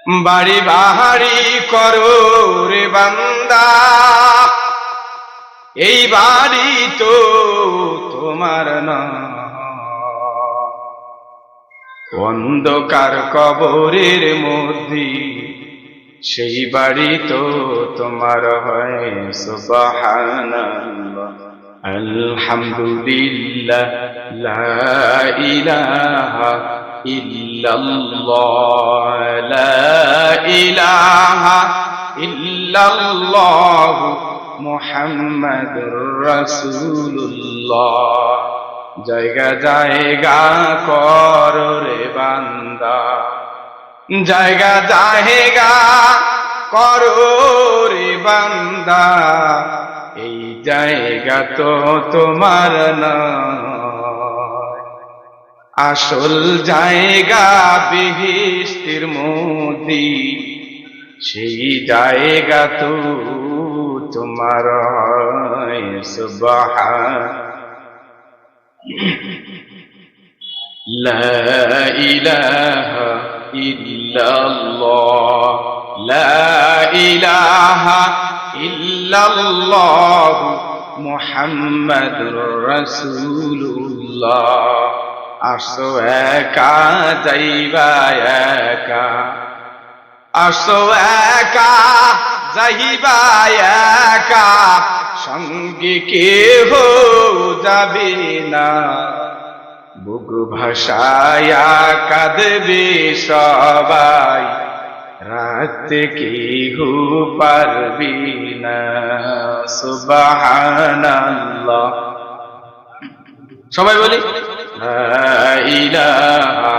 বাড়ি বাহারি করো রে বান্দা, এই বাড়ি তো তোমার না। অন্ধকার কবরের মধ্যে সেই বাড়ি তো তোমার হয়। সুবহানাল্লাহ, আলহামদুলিল্লাহ, লা ইলাহা ইল্লাল্লাহ, লা ইলাহা ইল্লাল্লাহ, মুহাম্মাদুর রাসূলুল্লাহ। জায়গা জায়গা কর রে বান্দা, জায়গা জায়গা করো রে বান্দা, এই জায়গা তো তোমার নয়। আসল জায়গা বেহেশতের মধ্যে, সেই জায়গা তো তোমার হয়। সুবহান লা ইলাহা ইল্লাল্লাহ, লা ইলাহা ইল্লাল্লাহ, মুহাম্মাদুর রাসূলুল্লাহ। আসো একা যাইবা একা, আসো একা যাইবা একা, সঙ্গে কেহ যাবে না। বুক ভাসায়া কাঁদবে সবাই, রাখতে কেহ পারবি না। সুবহানাল্লাহ, সবাই বলি লা ইলাহা